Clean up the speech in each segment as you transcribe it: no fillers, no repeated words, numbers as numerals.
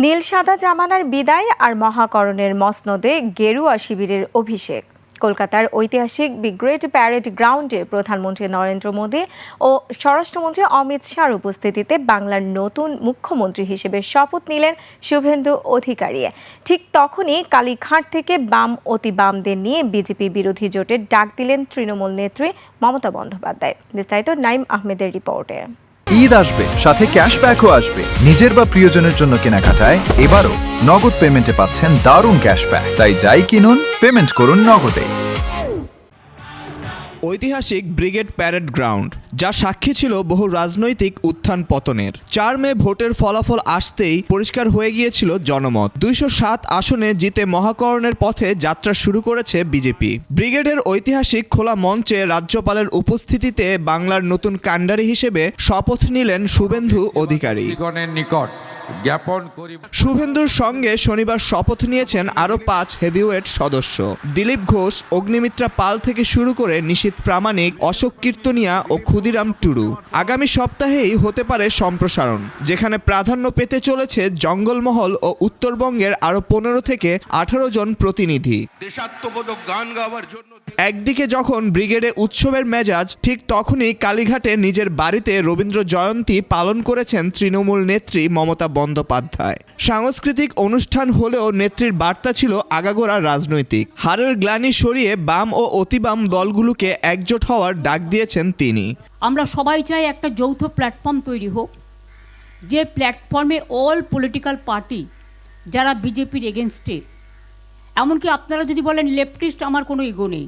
নীল সাদা জামানার বিদায় আর মহাকরণের মসনদে গেরুয়া শিবিরের অভিষেক। কলকাতার ঐতিহাসিক ব্রিগেড প্যারেড গ্রাউন্ডে প্রধানমন্ত্রী নরেন্দ্র মোদী ও স্বরাষ্ট্রমন্ত্রী অমিত শাহর উপস্থিতিতে বাংলার নতুন মুখ্যমন্ত্রী হিসেবে শপথ নিলেন শুভেন্দু অধিকারী। ঠিক তখনই কালীঘাট থেকে বাম অতি বামদের নিয়ে বিজেপি বিরোধী জোটের ডাক দিলেন তৃণমূল নেত্রী মমতা বন্দ্যোপাধ্যায়। বিস্তারিত নাইম আহমেদের রিপোর্টে। ঈদ আসবে, সাথে ক্যাশব্যাকও আসবে। নিজের বা প্রিয়জনের জন্য কেনাকাটায় এবারও নগদ পেমেন্টে পাচ্ছেন দারুণ ক্যাশব্যাক। তাই যাই কিনুন, পেমেন্ট করুন নগদে। ঐতিহাসিক ব্রিগেড প্যারেড গ্রাউন্ড, যা সাক্ষী ছিল বহু রাজনৈতিক উত্থান পতনের। 4 মে ভোটের ফলাফল আসতেই পরিষ্কার হয়ে গিয়েছিল জনমত। 207 আসনে জিতে মহাকরণের পথে যাত্রা শুরু করেছে বিজেপি। ব্রিগেডের ঐতিহাসিক খোলা মঞ্চে রাজ্যপালের উপস্থিতিতে বাংলার নতুন কাণ্ডারি হিসেবে শপথ নিলেন শুভেন্দু অধিকারী। শুভেন্দুর সঙ্গে শনিবার শপথ নিয়েছেন আরও 5 হেভিওয়েট সদস্য। দিলীপ ঘোষ, অগ্নিমিত্রা পাল থেকে শুরু করে নিশীথ প্রামাণিক, অশোক কীর্তনিয়া ও ক্ষুদিরাম টুডু। আগামী সপ্তাহেই হতে পারে সম্প্রসারণ, যেখানে প্রাধান্য পেতে চলেছে জঙ্গলমহল ও উত্তরবঙ্গের আরও 15 থেকে 18 জন প্রতিনিধি। দেশাত্মবোধক গান গাওয়ার জন্য একদিকে যখন ব্রিগেডে উৎসবের মেজাজ, ঠিক তখনই কালীঘাটে নিজের বাড়িতে রবীন্দ্র জয়ন্তী পালন করেছেন তৃণমূল নেত্রী মমতা বন্দ্যোপাধ্যায়। সাংস্কৃতিক অনুষ্ঠান হলেও নেত্রীর বার্তা ছিল আগাগোড়া রাজনৈতিক। হারের গ্লানি সরিয়ে বাম ও অতিবাম দলগুলোকে একজোট হওয়ার ডাক দিয়েছেন তিনি। আমরা সবাই চাই একটা যৌথ প্ল্যাটফর্ম তৈরি হোক, যে প্ল্যাটফর্মে অল পলিটিক্যাল পার্টি যারা বিজেপির এগেনস্টে, এমনকি আপনারা যদি বলেন লেফটিস্ট, আমার কোনো ইগো নেই,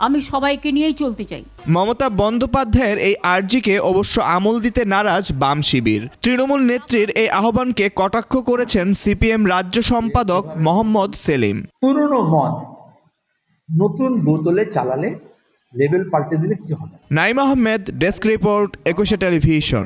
আমি সবাইকে নিয়েই চলতে চাই। মমতা বন্দ্যোপাধ্যায়ের এই আর্জিকে অবশ্য আমল দিতে নারাজ বাম শিবির। তৃণমূল নেত্রীর এই আহ্বানকে কটাক্ষ করেছেন সিপিএম রাজ্য সম্পাদক মোহাম্মদ সেলিম। পুরনো মদ নতুন বোতলে চালালে লেভেল পাল্টে দিলে কিছু হবে। Naim Ahmed, desk report, 21 television.